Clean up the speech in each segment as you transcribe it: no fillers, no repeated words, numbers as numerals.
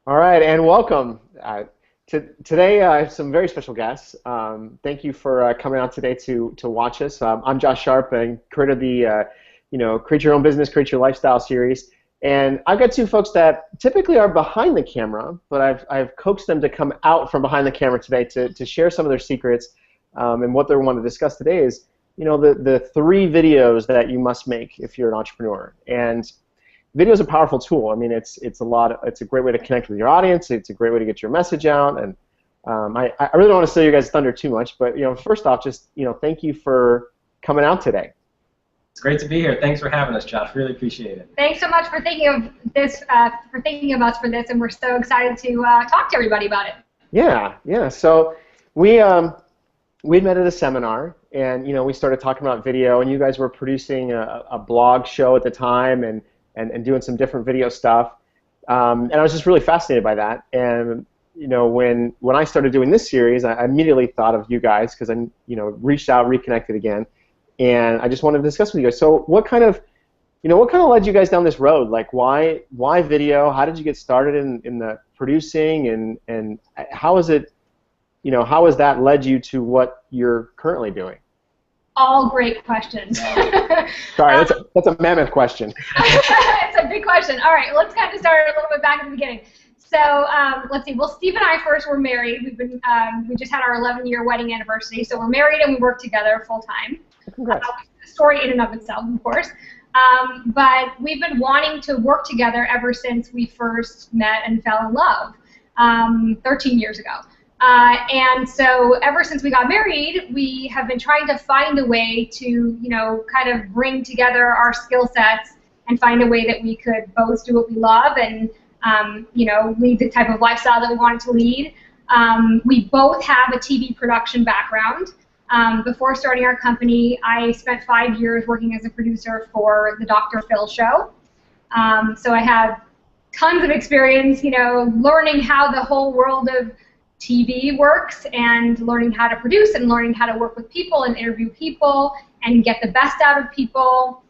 All right, and welcome. Today, I have some very special guests. Thank you for coming out today to watch us. I'm Josh Sharp, and creator of the Create Your Own Business, Create Your Lifestyle series. And I've got two folks that typically are behind the camera, but I've coaxed them to come out from behind the camera today to share some of their secrets. And what they want to discuss today is, the three videos that you must make if you're an entrepreneur. And video is a powerful tool. I mean, it's a great way to connect with your audience. It's a great way to get your message out. And I really don't want to steal your guys' thunder too much, but first off, just thank you for coming out today. It's great to be here. Thanks for having us, Josh. Really appreciate it. Thanks so much for thinking of this, for thinking of us for this, and we're so excited to talk to everybody about it. Yeah. So we met at a seminar, and we started talking about video, and you guys were producing a blog show at the time, and doing some different video stuff, and I was just really fascinated by that. And when I started doing this series, I immediately thought of you guys because I reached out, reconnected again, and I just wanted to discuss with you guys. So what kind of led you guys down this road? Like why video? How did you get started in the producing, and how is it, how has that led you to what you're currently doing? All great questions. Sorry, that's a mammoth question. It's a big question. All right, let's kind of start a little bit back at the beginning. So let's see. Well, Steve and I first were married. We just had our 11-year wedding anniversary. So we're married and we work together full time. Congrats. Story in and of itself, of course. But we've been wanting to work together ever since we first met and fell in love 13 years ago. And so ever since we got married, we have been trying to find a way to, kind of bring together our skill sets and find a way that we could both do what we love and, lead the type of lifestyle that we wanted to lead. We both have a TV production background. Before starting our company, I spent 5 years working as a producer for the Dr. Phil show. So I have tons of experience, learning how the whole world of TV works and learning how to produce and learning how to work with people and interview people and get the best out of people.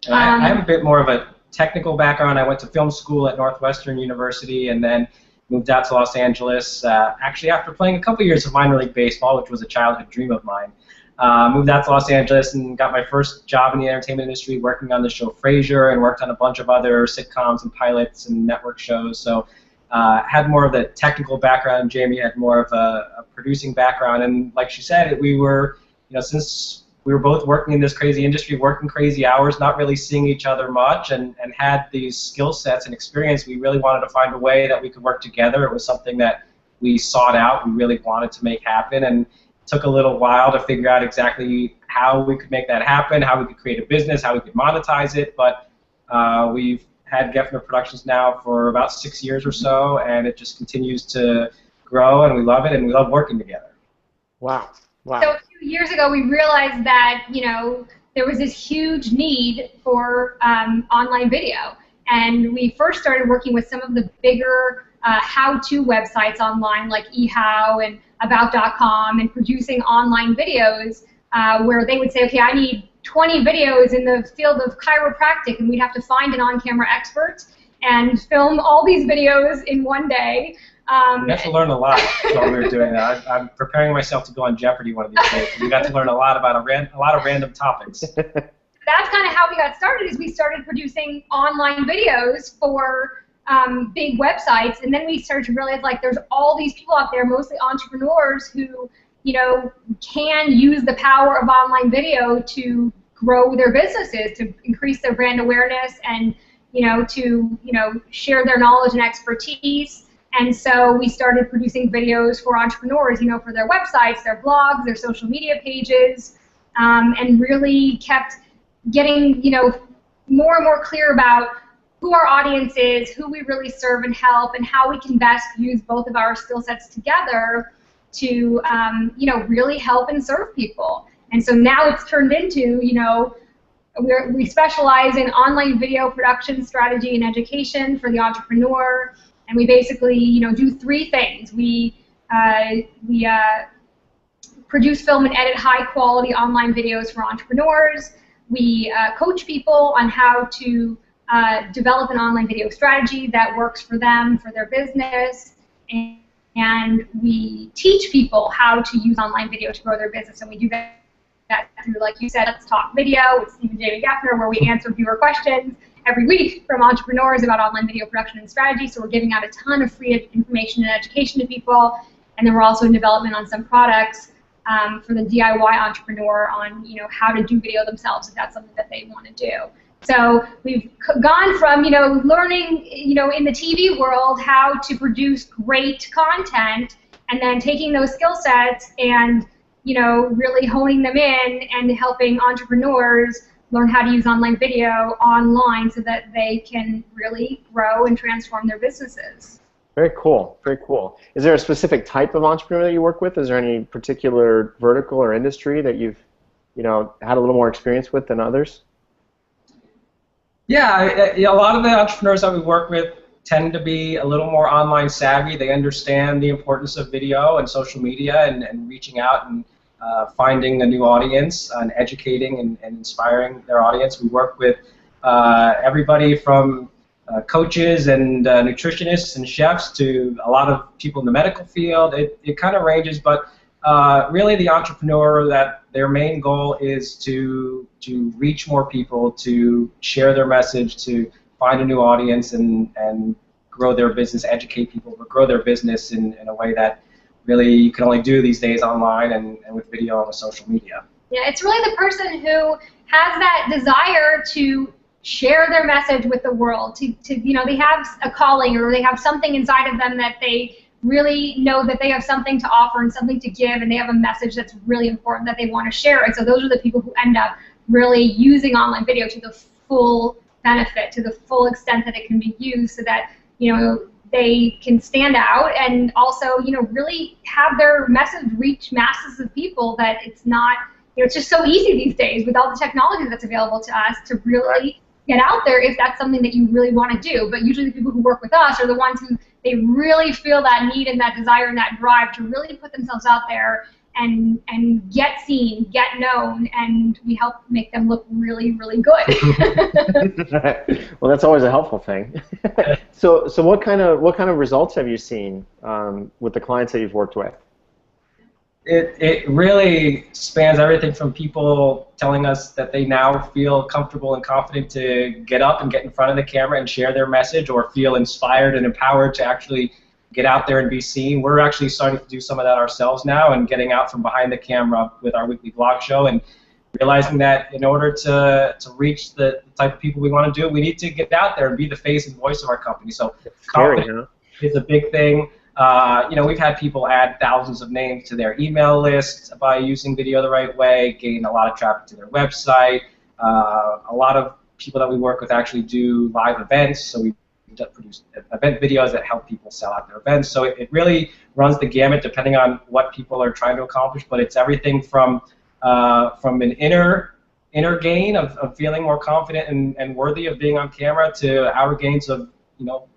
I have a bit more of a technical background. I went to film school at Northwestern University and then moved out to Los Angeles, actually after playing a couple years of minor league baseball, which was a childhood dream of mine. Moved out to Los Angeles and got my first job in the entertainment industry working on the show Frasier, and worked on a bunch of other sitcoms and pilots and network shows. So had more of the technical background. Jaime had more of a producing background, and like she said, we were, since we were both working in this crazy industry, working crazy hours, not really seeing each other much, and had these skill sets and experience, we really wanted to find a way that we could work together. It was something that we sought out, we really wanted to make happen, and it took a little while to figure out exactly how we could make that happen, how we could create a business, how we could monetize it, but we've had Geffner Productions now for about 6 years or so, and it just continues to grow, and we love it, and we love working together. Wow. So a few years ago, we realized that, there was this huge need for online video, and we first started working with some of the bigger how-to websites online, like eHow and About.com, and producing online videos where they would say, okay, I need 20 videos in the field of chiropractic, and we'd have to find an on-camera expert and film all these videos in one day. We got to learn a lot while we were doing that. I'm preparing myself to go on Jeopardy one of these days. We got to learn a lot about a lot of random topics. That's kind of how we got started. Is we started producing online videos for big websites, and then we started to realize like there's all these people out there, mostly entrepreneurs, who can use the power of online video to grow their businesses, to increase their brand awareness, and to share their knowledge and expertise. And so we started producing videos for entrepreneurs, for their websites, their blogs, their social media pages, and really kept getting more and more clear about who our audience is, who we really serve and help, and how we can best use both of our skill sets together to really help and serve people. And so now it's turned into, we specialize in online video production strategy and education for the entrepreneur, and we basically do three things. We produce, film, and edit high-quality online videos for entrepreneurs. We coach people on how to develop an online video strategy that works for them, for their business, and we teach people how to use online video to grow their business, and we do that through, like you said, Let's Talk Video with Steve and Jaime Geffner, where we answer viewer questions every week from entrepreneurs about online video production and strategy. So we're giving out a ton of free information and education to people, and then we're also in development on some products for the DIY entrepreneur on how to do video themselves if that's something that they want to do. So we've gone from learning in the TV world how to produce great content, and then taking those skill sets and really honing them in and helping entrepreneurs learn how to use online video online so that they can really grow and transform their businesses. Very cool. Very cool. Is there a specific type of entrepreneur that you work with? Is there any particular vertical or industry that you've had a little more experience with than others? Yeah, a lot of the entrepreneurs that we work with tend to be a little more online savvy. They understand the importance of video and social media and reaching out and finding a new audience and educating and inspiring their audience. We work with everybody from coaches and nutritionists and chefs to a lot of people in the medical field. It kind of ranges, but really the entrepreneur, that their main goal is to reach more people, to share their message, to find a new audience and grow their business, educate people, but grow their business in a way that really you can only do these days online and with video and with social media. Yeah, it's really the person who has that desire to share their message with the world, to they have a calling, or they have something inside of them that they really know that they have something to offer and something to give, and they have a message that's really important that they want to share. And so those are the people who end up really using online video to the full benefit, to the full extent that it can be used, so that they can stand out and also really have their message reach masses of people. That it's not it's just so easy these days with all the technology that's available to us to really get out there if that's something that you really want to do. But usually the people who work with us are the ones who they really feel that need and that desire and that drive to really put themselves out there and get seen, get known, and we help make them look really, really good. Well, that's always a helpful thing. So what kind of results have you seen with the clients that you've worked with? It really spans everything from people telling us that they now feel comfortable and confident to get up and get in front of the camera and share their message, or feel inspired and empowered to actually get out there and be seen. We're actually starting to do some of that ourselves now, and getting out from behind the camera with our weekly vlog show, and realizing that in order to reach the type of people we want to do, we need to get out there and be the face and voice of our company. So confidence is a big thing. We've had people add thousands of names to their email list by using video the right way, gain a lot of traffic to their website. A lot of people that we work with actually do live events, so we produce event videos that help people sell out their events. So it really runs the gamut depending on what people are trying to accomplish, but it's everything from an inner gain of feeling more confident and worthy of being on camera, to outer gains of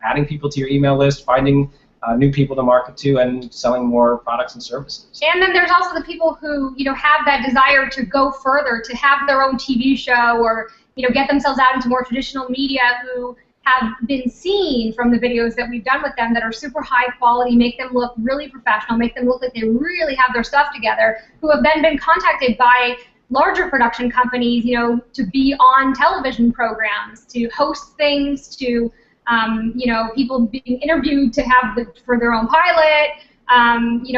adding people to your email list, finding new people to market to, and selling more products and services. And then there's also the people who have that desire to go further, to have their own TV show, or get themselves out into more traditional media, who have been seen from the videos that we've done with them that are super high quality, make them look really professional, make them look like they really have their stuff together, who have then been contacted by larger production companies, to be on television programs, to host things, to people being interviewed to have for their own pilot,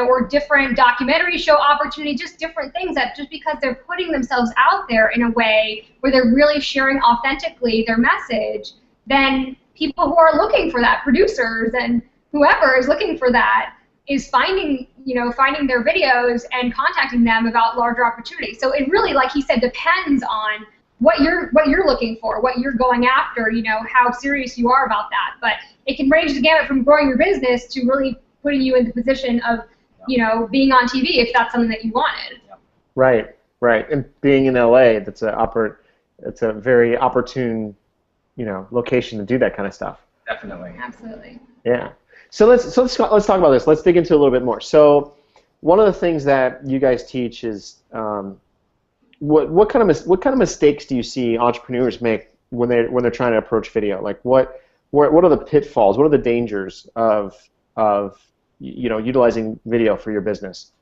or different documentary show opportunity, just different things that just because they're putting themselves out there in a way where they're really sharing authentically their message, then people who are looking for that, producers and whoever is looking for that, is finding their videos and contacting them about larger opportunities. So it really, like he said, depends on what you're looking for, what you're going after, how serious you are about that. But it can range the gamut from growing your business to really putting you in the position of, being on TV if that's something that you wanted. Right. And being in LA, that's a very opportune, location to do that kind of stuff. Definitely. Absolutely. Yeah. So let's talk about this. Let's dig into it a little bit more. So one of the things that you guys teach is what kind of mistakes do you see entrepreneurs make when they're trying to approach video? Like what are the pitfalls? What are the dangers of utilizing video for your business?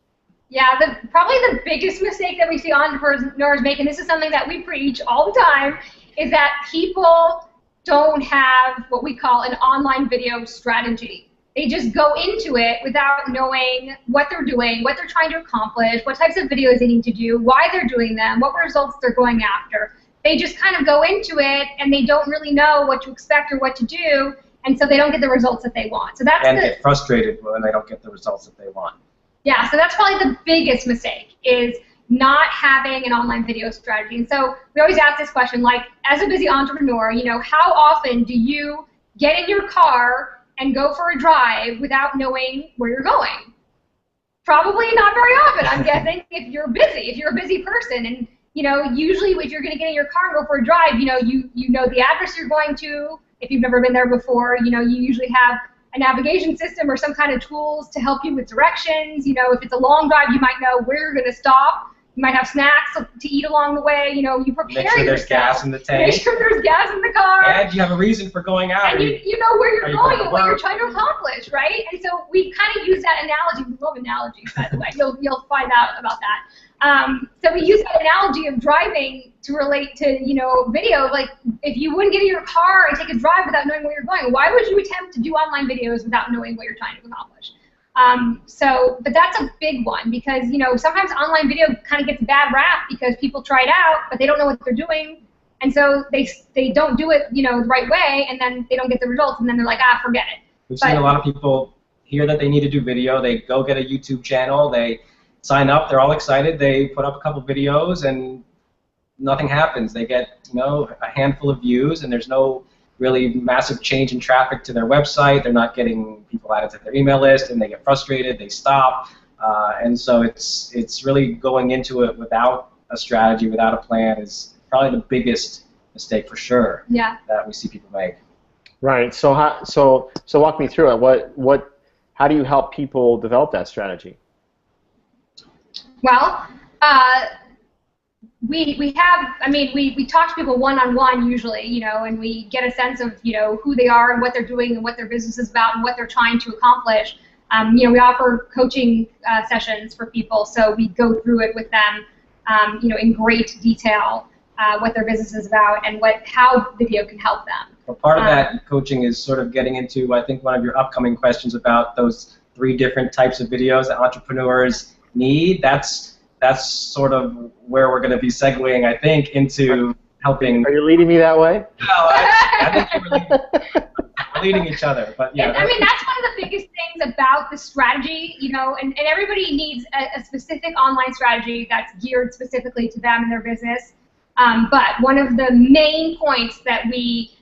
Yeah, probably the biggest mistake that we see entrepreneurs make, and this is something that we preach all the time, is that people don't have what we call an online video strategy. They just go into it without knowing what they're doing, what they're trying to accomplish, what types of videos they need to do, why they're doing them, what results they're going after. They just kind of go into it and they don't really know what to expect or what to do, and so they don't get the results that they want. So that's get frustrated when they don't get the results that they want. Yeah, so that's probably the biggest mistake, is not having an online video strategy. And so we always ask this question, like, as a busy entrepreneur, how often do you get in your car and go for a drive without knowing where you're going? Probably not very often, I'm guessing, if you're a busy person. And usually if you're going to get in your car and go for a drive, you know the address you're going to. If you've never been there before, you usually have a navigation system or some kind of tools to help you with directions. If it's a long drive, you might know where you're going to stop. You might have snacks to eat along the way. You prepare yourself. Make sure there's gas in the tank. Make sure there's gas in the car. And you have a reason for going out. And you know where you're going and what you're trying to accomplish, right? And so we kind of use that analogy. We love analogies, by the way. You'll find out about that. So we use that analogy of driving to relate to, video. Like, if you wouldn't get in your car and take a drive without knowing where you're going, why would you attempt to do online videos without knowing what you're trying to accomplish? But that's a big one, because, sometimes online video kind of gets a bad rap because people try it out, but they don't know what they're doing. And so they don't do it, the right way, and then they don't get the results, and then they're like, forget it. We've seen a lot of people hear that they need to do video. They go get a YouTube channel. They sign up. They're all excited. They put up a couple videos, and nothing happens. They get, a handful of views, and there's no really massive change in traffic to their website. They're not getting people added to their email list, and they get frustrated. They stop. And so it's really going into it without a strategy, without a plan, is probably the biggest mistake for sure. Yeah. That we see people make. Right. So walk me through it. How do you help people develop that strategy? Well, we talk to people one-on-one usually, and we get a sense of, who they are and what they're doing and what their business is about and what they're trying to accomplish. We offer coaching sessions for people, so we go through it with them, in great detail, what their business is about and how video can help them. Well, part of that coaching is sort of getting into, I think, one of your upcoming questions about those 3 different types of videos that entrepreneurs need. That's sort of where we're going to be segueing, I think, into helping. Are you leading me that way? No, I think we're leading each other. But yeah. That's one of the biggest things about the strategy, and everybody needs a specific online strategy that's geared specifically to them and their business. But one of the main points that we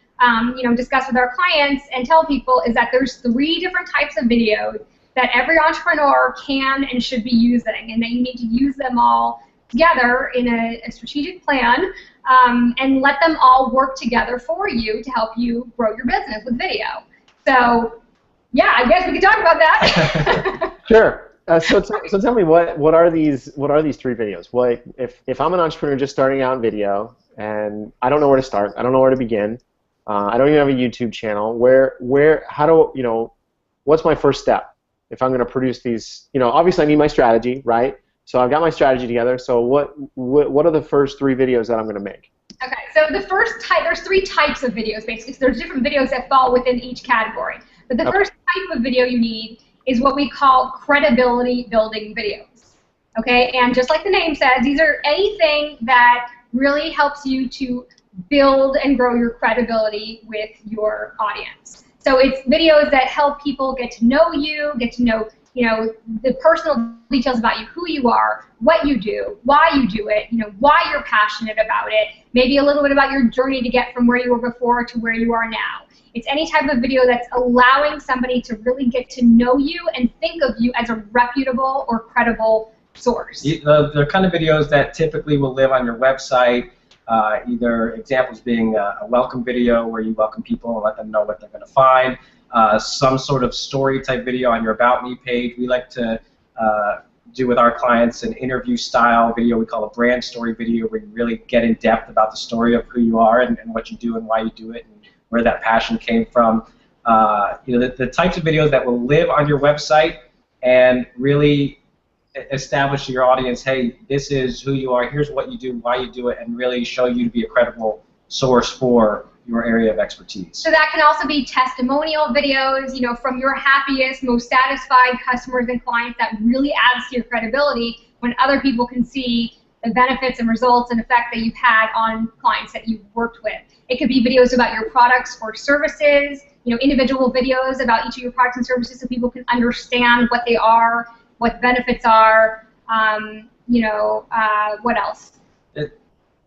discuss with our clients and tell people is that there's 3 different types of videos that every entrepreneur can and should be using, and that you need to use them all together in a strategic plan, and let them all work together for you to help you grow your business with video. So, yeah, I guess we could talk about that. Sure. So tell me, what are these 3 videos? If I'm an entrepreneur just starting out in video and I don't know where to start, I don't know where to begin, I don't even have a YouTube channel. What's my first step? If I'm going to produce these, obviously I need my strategy, right? So I've got my strategy together. So what are the first 3 videos that I'm going to make? Okay, so the first type, there's 3 types of videos basically. So there's different videos that fall within each category. But the first type of video you need is what we call credibility building videos. Okay, and just like the name says, these are anything that really helps you to build and grow your credibility with your audience. So it's videos that help people get to know you, get to know, the personal details about you, who you are, what you do, why you do it, why you're passionate about it, maybe a little bit about your journey to get from where you were before to where you are now. It's any type of video that's allowing somebody to really get to know you and think of you as a reputable or credible source. The kind of videos that typically will live on your website, either examples being a welcome video where you welcome people and let them know what they're going to find, some sort of story type video on your About Me page. We like to do with our clients an interview style video we call a brand story video, where you really get in depth about the story of who you are and what you do and why you do it and where that passion came from. The types of videos that will live on your website and really establish to your audience, hey, this is who you are, here's what you do, why you do it, and really show you to be a credible source for your area of expertise. So that can also be testimonial videos, from your happiest, most satisfied customers and clients. That really adds to your credibility when other people can see the benefits and results and effect that you've had on clients that you've worked with. It could be videos about your products or services, individual videos about each of your products and services so people can understand what they are, what the benefits are, what else?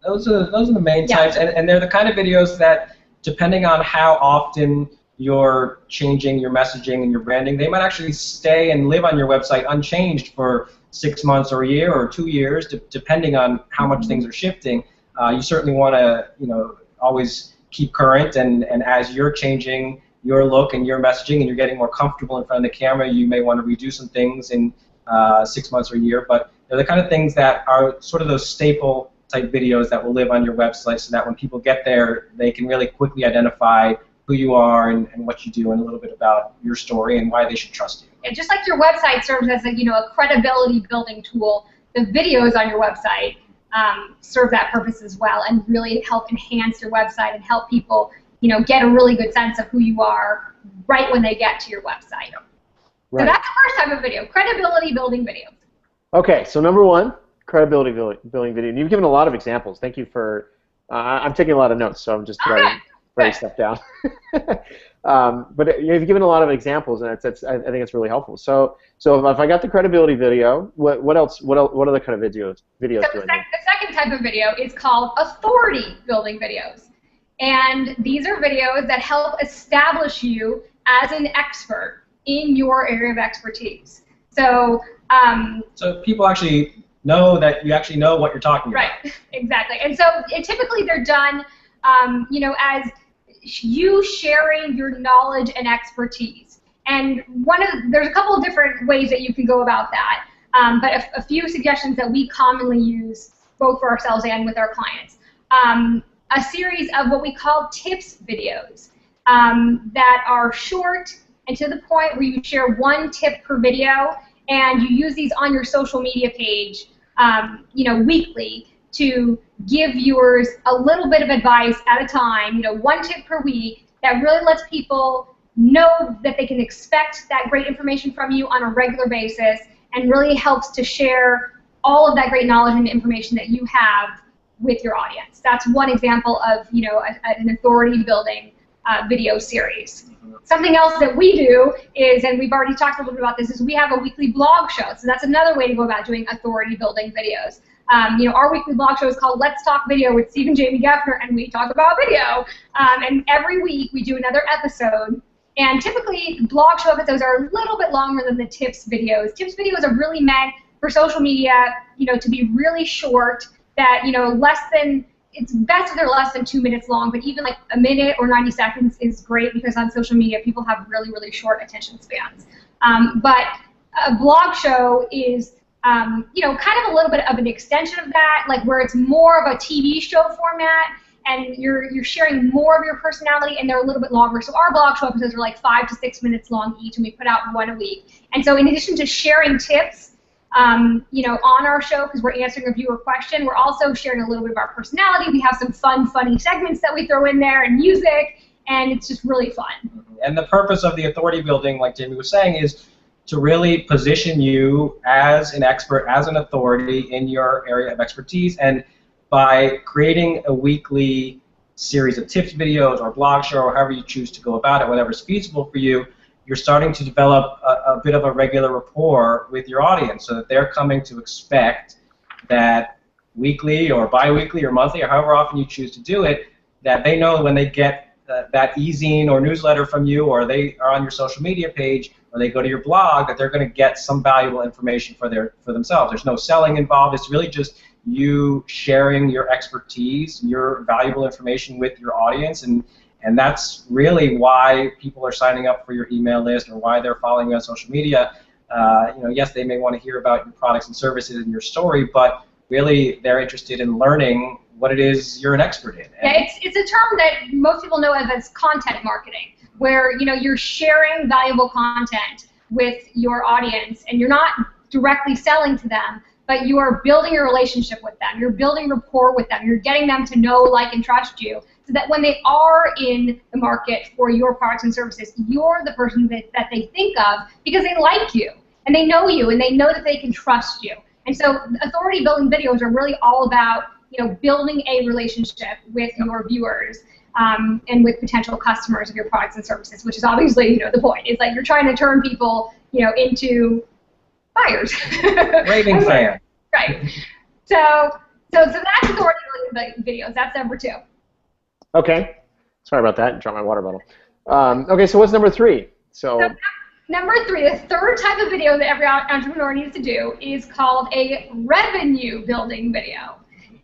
Those are the main types, and they're the kind of videos that, depending on how often you're changing your messaging and your branding, they might actually stay and live on your website unchanged for 6 months or a year or 2 years, depending on how much things are shifting. You certainly want to, always keep current, and as you're changing your look and your messaging and you're getting more comfortable in front of the camera, you may want to redo some things in 6 months or a year. But they're the kind of things that are sort of those staple type videos that will live on your website, so that when people get there, they can really quickly identify who you are and what you do and a little bit about your story and why they should trust you. Yeah, just like your website serves as a credibility building tool, the videos on your website serve that purpose as well and really help enhance your website and help people get a really good sense of who you are right when they get to your website. Right. So that's the first type of video, credibility building videos. Okay, so number one, credibility building video. And you've given a lot of examples. Thank you for, I'm taking a lot of notes, so I'm just writing stuff down. But you've given a lot of examples, and I think it's really helpful. So if I got the credibility video, what else? What other kind of videos do I need? The second type of video is called authority building videos. And these are videos that help establish you as an expert in your area of expertise. So people actually know that you actually know what you're talking about. Right, exactly. And so typically they're done, as you sharing your knowledge and expertise. And there's a couple of different ways that you can go about that. But a few suggestions that we commonly use, both for ourselves and with our clients. A series of what we call tips videos that are short and to the point, where you share one tip per video, and you use these on your social media page, weekly, to give viewers a little bit of advice at a time, one tip per week that really lets people know that they can expect that great information from you on a regular basis, and really helps to share all of that great knowledge and information that you have with your audience. That's one example of an authority building video series. Something else that we do is, and we've already talked a little bit about this, is we have a weekly blog show. So that's another way to go about doing authority building videos. Our weekly blog show is called Let's Talk Video with Steve and Jaime Geffner, and we talk about video. And every week we do another episode. And typically blog show episodes are a little bit longer than the tips videos. Tips videos are really meant for social media, to be really short, that, it's best if they're less than 2 minutes long, but even like a minute or 90 seconds is great, because on social media people have really, really short attention spans. But a blog show is, kind of a little bit of an extension of that, like where it's more of a TV show format, and you're sharing more of your personality, and they're a little bit longer. So our blog show episodes are like 5 to 6 minutes long each, and we put out one a week. And so in addition to sharing tips, on our show, because we're answering a viewer question, we're also sharing a little bit of our personality. We have some fun, funny segments that we throw in there, and music, and it's just really fun. And the purpose of the authority building, like Jaime was saying, is to really position you as an expert, as an authority in your area of expertise. And by creating a weekly series of tips videos or blog show, or however you choose to go about it, whatever's feasible for you, you're starting to develop a bit of a regular rapport with your audience, so that they're coming to expect that weekly or bi-weekly or monthly, or however often you choose to do it, that they know when they get that e-zine or newsletter from you, or they are on your social media page, or they go to your blog, that they're going to get some valuable information for themselves. There's no selling involved. It's really just you sharing your expertise, your valuable information with your audience, and that's really why people are signing up for your email list, or why they're following you on social media. Yes, they may want to hear about your products and services and your story, but really they're interested in learning what it is you're an expert in. Yeah, it's a term that most people know as content marketing, where you're sharing valuable content with your audience, and you're not directly selling to them, but you are building a relationship with them. You're building rapport with them. You're getting them to know, like, and trust you, so that when they are in the market for your products and services, you're the person that they think of because they like you, and they know you, and they know that they can trust you. And so authority building videos are really all about building a relationship with your viewers and with potential customers of your products and services, which is obviously the point. It's like you're trying to turn people into buyers. Raving fan. Right. So that's authority building videos. That's number 2. Okay. Sorry about that. Dropped my water bottle. Okay, so what's number 3? So number 3, the third type of video that every entrepreneur needs to do is called a revenue building video.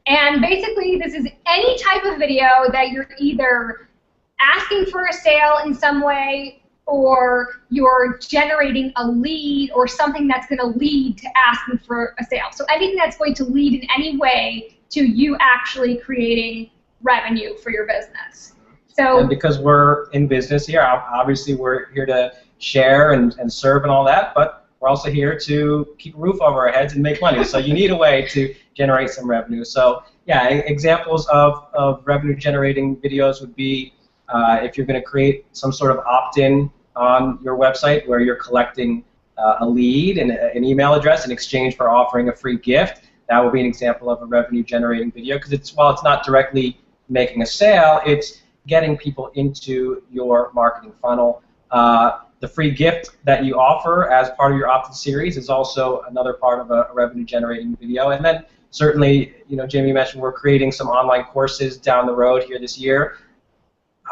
And basically, this is any type of video that you're either asking for a sale in some way, or you're generating a lead or something that's going to lead to asking for a sale. So anything that's going to lead in any way to you actually creating revenue for your business. So, and because we're in business here, obviously we're here to share and serve and all that, but we're also here to keep a roof over our heads and make money. So you need a way to generate some revenue. So yeah, examples of revenue generating videos would be if you're going to create some sort of opt-in on your website where you're collecting a lead and an email address in exchange for offering a free gift. That will be an example of a revenue generating video, because while it's not directly making a sale, it's getting people into your marketing funnel. The free gift that you offer as part of your opt-in series is also another part of a revenue-generating video. And then certainly, Jamie mentioned we're creating some online courses down the road here this year.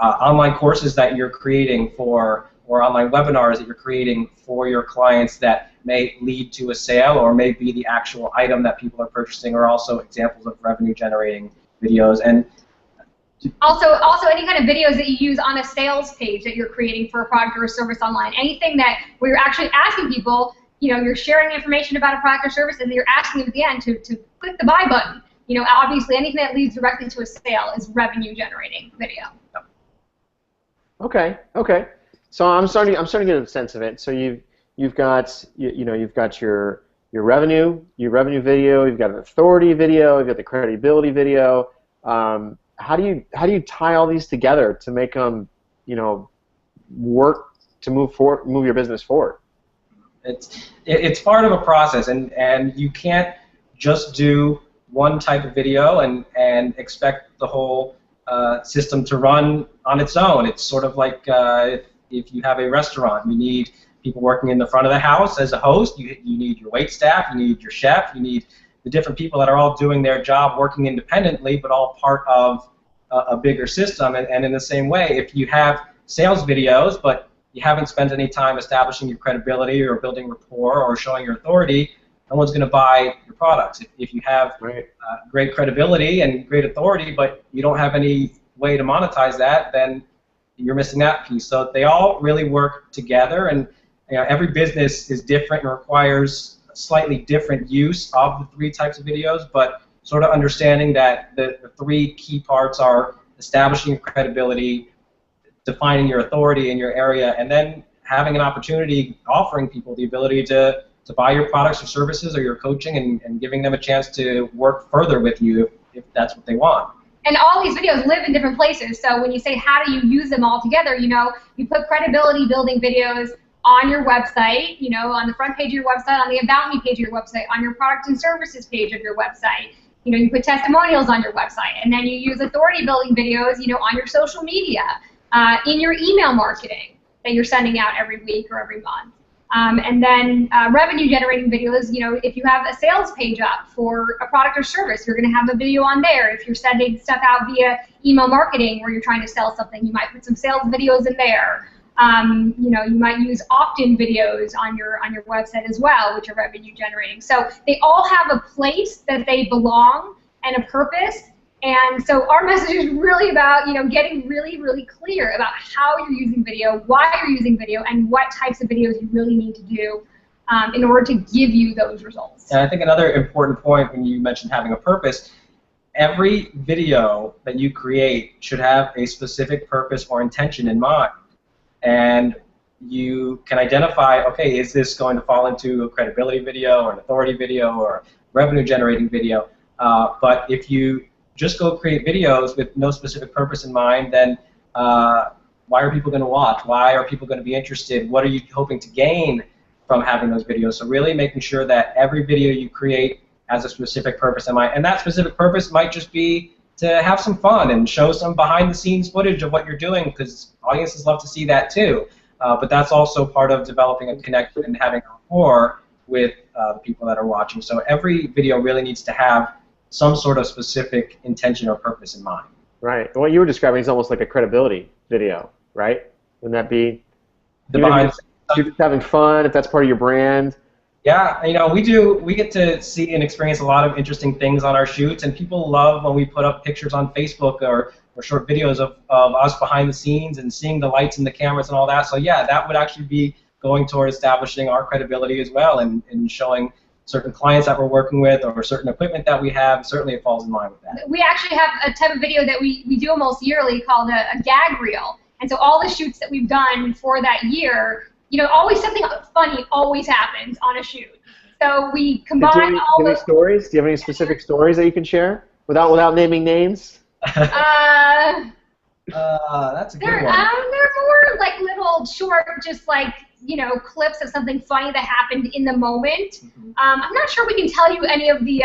Online courses that you're creating or online webinars that you're creating for your clients that may lead to a sale or may be the actual item that people are purchasing are also examples of revenue-generating videos. And Also, any kind of videos that you use on a sales page that you're creating for a product or a service online. Anything that where you're actually asking people, you're sharing information about a product or service, and you're asking them at the end to click the buy button. Obviously, anything that leads directly to a sale is revenue-generating video. Okay. So I'm starting to get a sense of it. So you've got your revenue video, you've got an authority video, you've got the credibility video. How do you tie all these together to make them, work to move your business forward? It's part of a process, and you can't just do one type of video and expect the whole system to run on its own. It's sort of like if you have a restaurant, you need people working in the front of the house as a host. You need your wait staff, you need your chef, you need the different people that are all doing their job, working independently, but all part of a bigger system. And in the same way, if you have sales videos, but you haven't spent any time establishing your credibility or building rapport or showing your authority, no one's going to buy your products. If you have great credibility and great authority, but you don't have any way to monetize that, then you're missing that piece. So they all really work together, and every business is different and requires slightly different use of the 3 types of videos, but sort of understanding that the 3 key parts are establishing your credibility, defining your authority in your area, and then having an opportunity, offering people the ability to buy your products or services or your coaching, and giving them a chance to work further with you if that's what they want. And all these videos live in different places, so when you say how do you use them all together, you put credibility building videos on your website, on the front page of your website, on the About Me page of your website, on your product and services page of your website. You put testimonials on your website, and then you use authority building videos, on your social media, in your email marketing that you're sending out every week or every month. And then revenue generating videos, if you have a sales page up for a product or service, you're going to have a video on there. If you're sending stuff out via email marketing where you're trying to sell something, you might put some sales videos in there. You might use opt-in videos on your website as well, which are revenue generating. So they all have a place that they belong and a purpose. And so our message is really about getting really, really clear about how you're using video, why you're using video, and what types of videos you really need to do in order to give you those results. And I think another important point when you mentioned having a purpose, every video that you create should have a specific purpose or intention in mind. And you can identify, okay, is this going to fall into a credibility video or an authority video or a revenue generating video? But if you just go create videos with no specific purpose in mind, then why are people going to watch? Why are people going to be interested? What are you hoping to gain from having those videos? So really making sure that every video you create has a specific purpose in mind. And that specific purpose might just be to have some fun and show some behind-the-scenes footage of what you're doing, because audiences love to see that too. But that's also part of developing a connection and having a rapport with the people that are watching. So every video really needs to have some sort of specific intention or purpose in mind. Right. And what you were describing is almost like a credibility video, right? Wouldn't that be? The behind You're just having fun, if that's part of your brand. Yeah, you know, we get to see and experience a lot of interesting things on our shoots, and people love when we put up pictures on Facebook or short videos of us behind the scenes and seeing the lights and the cameras and all that. So yeah, that would actually be going toward establishing our credibility as well, and showing certain clients that we're working with or certain equipment that we have. Certainly it falls in line with that. We actually have a type of video that we do almost yearly called a gag reel. And so all the shoots that we've done for that year, you know, always something funny always happens on a shoot. So we combine all those stories. Do you have any specific stories that you can share without naming names? That's a good one. They're more like little short, just like, you know, clips of something funny that happened in the moment. Mm-hmm. I'm not sure we can tell you any of the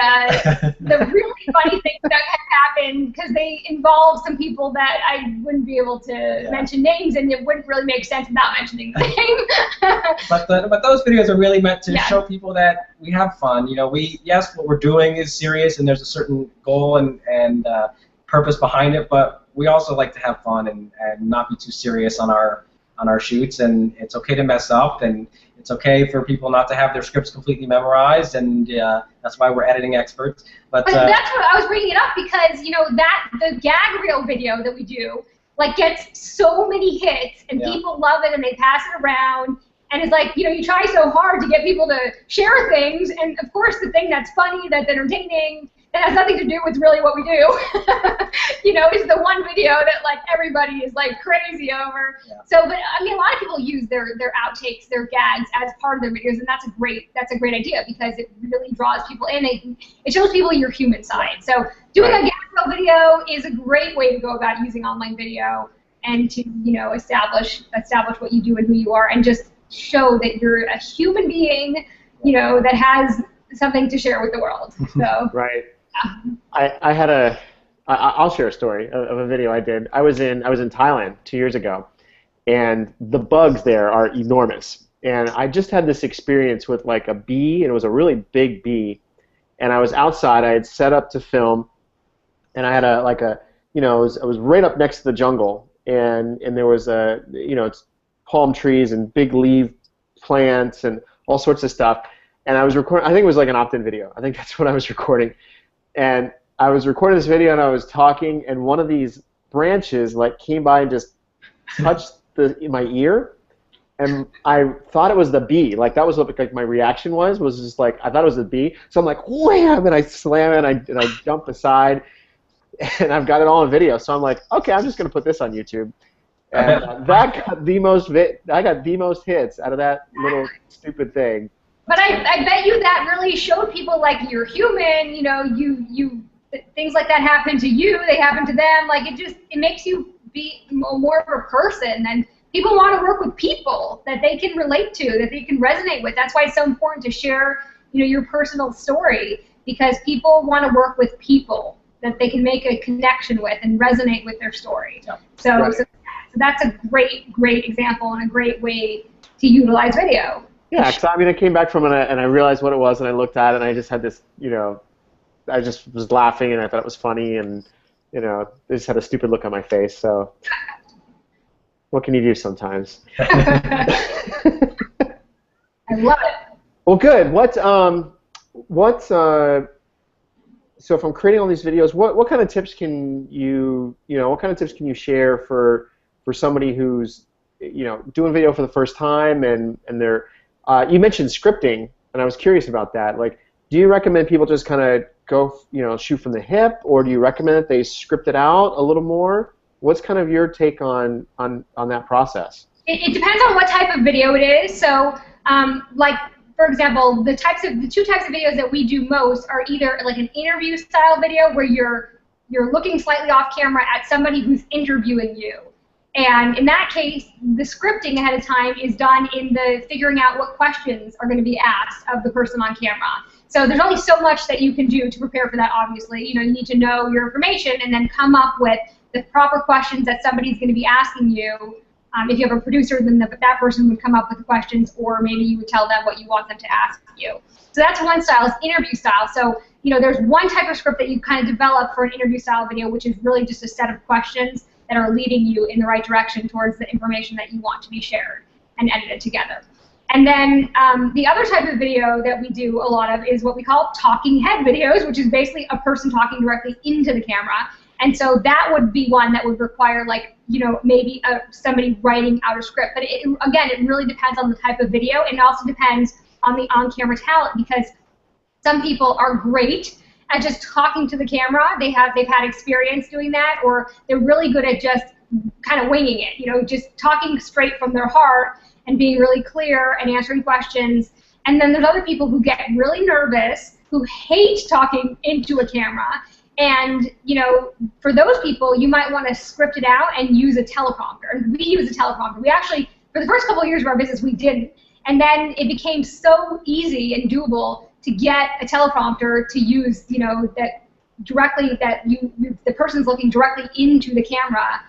really funny things that have happened, because they involve some people that I wouldn't be able to mention names, and it wouldn't really make sense without mentioning the name. But those videos are really meant to show people that we have fun. You know, yes, what we're doing is serious, and there's a certain goal and purpose behind it, but we also like to have fun and not be too serious on our shoots, and it's okay to mess up, and it's okay for people not to have their scripts completely memorized, and that's why we're editing experts. But that's what I was bringing it up, because, you know, the gag reel video that we do, like, gets so many hits, and people love it, and they pass it around, and it's like, you know, you try so hard to get people to share things, and of course the thing that's funny, that's entertaining, that has nothing to do with really what we do, you know, is the one video that, like, everybody is, like, crazy over. Yeah. So, but I mean, a lot of people use their outtakes, their gags as part of their videos, and that's a great idea, because it really draws people in. It shows people your human side. So doing a gag reel video is a great way to go about using online video, and to, you know, establish what you do and who you are, and just show that you're a human being, you know, that has something to share with the world. So right. I'll share a story of a video I did. I was in Thailand 2 years ago, and the bugs there are enormous. And I just had this experience with, like, a bee, and it was a really big bee. And I was outside. I had set up to film, and I had I was right up next to the jungle, and there was it's palm trees and big leaf plants and all sorts of stuff. And I was recording. I think it was like an opt-in video. I think that's what I was recording. And I was recording this video, and I was talking, and one of these branches, like, came by and just touched my ear, and I thought it was the bee. Like, that was what, like, my reaction was just like, I thought it was the bee. So I'm like, wham, and I slam it, and I jump aside, and I've got it all on video. So I'm like, okay, I'm just gonna put this on YouTube. And that got the most I got the most hits out of that little stupid thing. But I bet you that really showed people, like, you're human, you know, things like that happen to you, they happen to them, like, it makes you be more of a person, and people want to work with people that they can relate to, that they can resonate with. That's why it's so important to share, you know, your personal story, because people want to work with people that they can make a connection with and resonate with their story. Yeah. So that's a great example and a great way to utilize video. Yeah, because I mean, I came back from it, and I realized what it was, and I looked at it, and I just had this, you know, I just was laughing, and I thought it was funny, and, you know, I just had a stupid look on my face. So, what can you do sometimes? I love it. Well, good. So if I'm creating all these videos, what kind of tips can what kind of tips can you share for somebody who's, you know, doing video for the first time, and they're You mentioned scripting, and I was curious about that. Like, do you recommend people just kind of go, shoot from the hip, or do you recommend that they script it out a little more? What's kind of your take on that process? It depends on what type of video it is. So, like, for example, the two types of videos that we do most are either like an interview style video where you're looking slightly off camera at somebody who's interviewing you. And in that case, the scripting ahead of time is done in the figuring out what questions are going to be asked of the person on camera. So there's only so much that you can do to prepare for that, obviously. You need to know your information and then come up with the proper questions that somebody's going to be asking you. If you have a producer, then that person would come up with the questions, or maybe you would tell them what you want them to ask you. So that's one style, is interview style. So there's one type of script that you kind of develop for an interview style video, which is really just a set of questions that are leading you in the right direction towards the information that you want to be shared and edited together. And then the other type of video that we do a lot of is what we call talking head videos, which is basically a person talking directly into the camera. And so that would be one that would require, like, maybe somebody writing out a script. But again, it really depends on the type of video, and it also depends on the on-camera talent, because some people are great at just talking to the camera. They've had experience doing that, or they're really good at just kind of winging it, just talking straight from their heart and being really clear and answering questions. And then there's other people who get really nervous, who hate talking into a camera. And, for those people, you might want to script it out and use a teleprompter. And we use a teleprompter. We actually, for the first couple of years of our business, we didn't. And then it became so easy and doable to get a teleprompter to use, that directly, that the person's looking directly into the camera,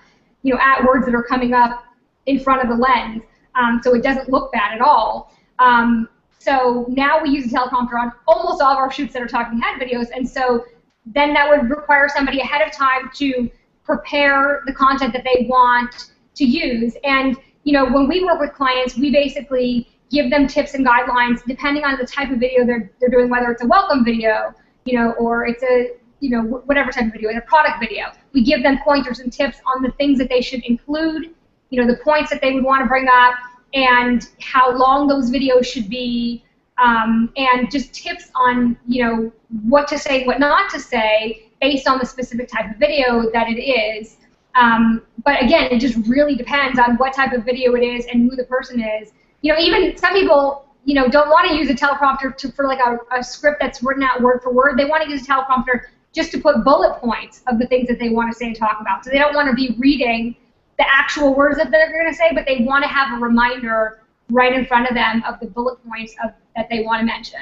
at words that are coming up in front of the lens. So it doesn't look bad at all. So now we use a teleprompter on almost all of our shoots that are talking head videos. And so then that would require somebody ahead of time to prepare the content that they want to use. And when we work with clients, we basically give them tips and guidelines depending on the type of video they're doing, whether it's a welcome video, or it's a whatever type of video, a product video. We give them pointers and tips on the things that they should include, the points that they would want to bring up, and how long those videos should be, and just tips on what to say, what not to say, based on the specific type of video that it is. But again, it just really depends on what type of video it is and who the person is. Even some people, don't want to use a teleprompter for like a script that's written out word for word. They want to use a teleprompter just to put bullet points of the things that they want to say and talk about. So they don't want to be reading the actual words that they're going to say, but they want to have a reminder right in front of them of the bullet points that they want to mention.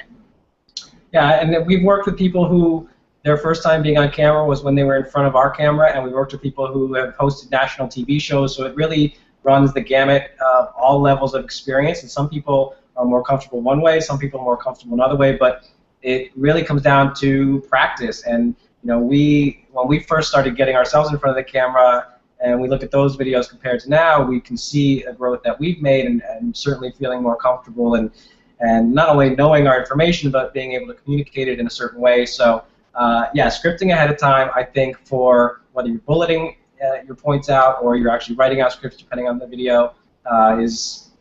Yeah, and we've worked with people who their first time being on camera was when they were in front of our camera, and we worked with people who have hosted national TV shows, so it really runs the gamut of all levels of experience, and some people are more comfortable one way, some people are more comfortable another way, but it really comes down to practice. And when we first started getting ourselves in front of the camera and we look at those videos compared to now, we can see a growth that we've made, and certainly feeling more comfortable and not only knowing our information, but being able to communicate it in a certain way. So yeah, scripting ahead of time, I think, for whether you're bulleting your points out or you're actually writing out scripts depending on the video,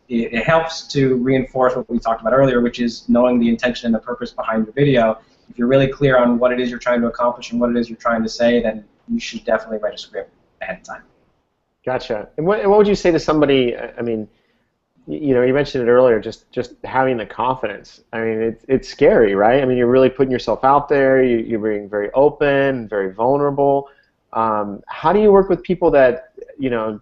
it helps to reinforce what we talked about earlier, which is knowing the intention and the purpose behind your video. If you're really clear on what it is you're trying to accomplish and what it is you're trying to say, then you should definitely write a script ahead of time. Gotcha. And what would you say to somebody, I mean, you mentioned it earlier, just having the confidence. I mean, it's scary, right? I mean, you're really putting yourself out there, you're being very open, very vulnerable. How do you work with people that,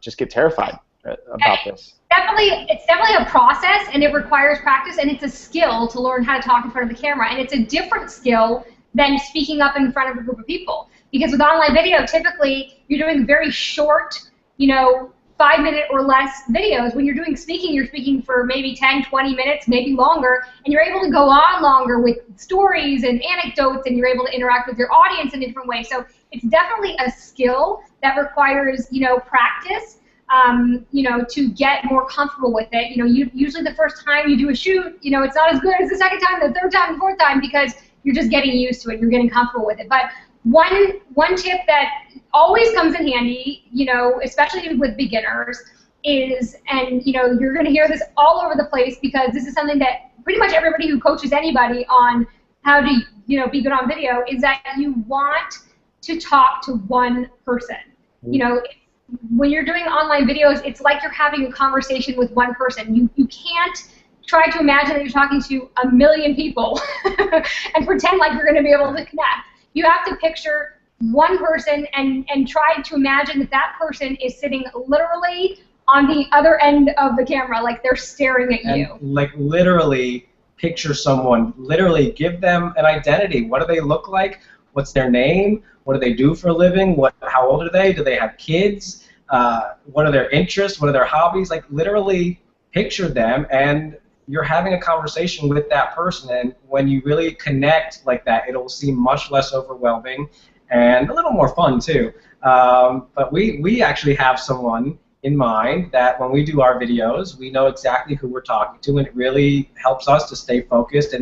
just get terrified about this? It's definitely a process, and it requires practice, and it's a skill to learn how to talk in front of the camera, and it's a different skill than speaking up in front of a group of people. Because with online video, typically you're doing very short, 5-minute or less videos. When you're doing speaking, you're speaking for maybe 10, 20 minutes, maybe longer, and you're able to go on longer with stories and anecdotes, and you're able to interact with your audience in different ways. So it's definitely a skill that requires, practice, to get more comfortable with it. Usually the first time you do a shoot, it's not as good as the second time, the third time, the fourth time, because you're just getting used to it, you're getting comfortable with it. But one tip that always comes in handy, especially with beginners, is, and you're going to hear this all over the place because this is something that pretty much everybody who coaches anybody on how to be good on video, is that you want to talk to one person. When you're doing online videos, it's like you're having a conversation with one person. You can't try to imagine that you're talking to a million people and pretend like you're going to be able to connect. You have to picture one person and try to imagine that that person is sitting literally on the other end of the camera, like they're staring at you. And like literally picture someone, literally give them an identity. What do they look like? What's their name? What do they do for a living? How old are they? Do they have kids? What are their interests? What are their hobbies? Like literally picture them, and you're having a conversation with that person. And when you really connect like that, it'll seem much less overwhelming and a little more fun too. But we actually have someone in mind that when we do our videos, we know exactly who we're talking to, and it really helps us to stay focused.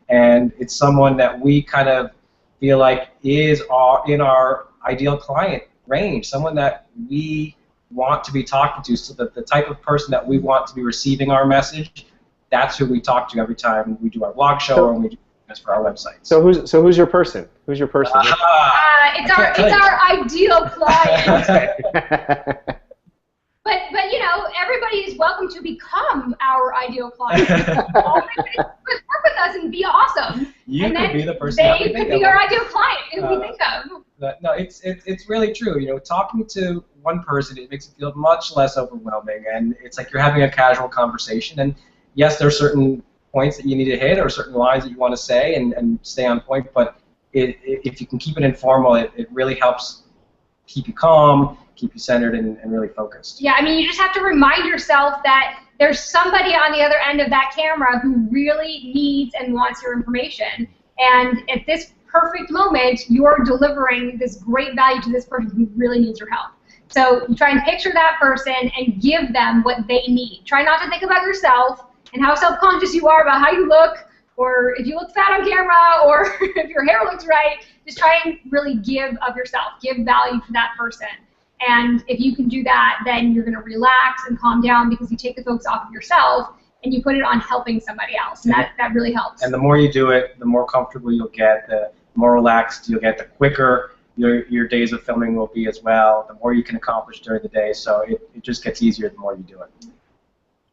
And it's someone that we kind of feel like is in our ideal client range, someone that we want to be talking to, so that the type of person that we want to be receiving our message, that's who we talk to every time we do our vlog show or when we do this for our website. So who's your person? Who's your person? It's our ideal client. But everybody is welcome to become our ideal client. All they do is work with us and be awesome. You and could be the person. They could be our ideal client if we think of. No, it's really true. Talking to one person, it makes it feel much less overwhelming, and it's like you're having a casual conversation. And yes, there are certain points that you need to hit or certain lines that you want to say and stay on point. But if you can keep it informal, it really helps keep you calm, keep you centered, and really focused. Yeah, I mean, you just have to remind yourself that there's somebody on the other end of that camera who really needs and wants your information. And at this perfect moment, you're delivering this great value to this person who really needs your help. So you try and picture that person and give them what they need. Try not to think about yourself and how self-conscious you are about how you look, or if you look fat on camera, or if your hair looks right. Just try and really give of yourself, give value to that person. And if you can do that, then you're going to relax and calm down because you take the focus off of yourself and you put it on helping somebody else. And that really helps. And the more you do it, the more comfortable you'll get, the more relaxed you'll get, the quicker your days of filming will be as well, the more you can accomplish during the day. So it just gets easier the more you do it.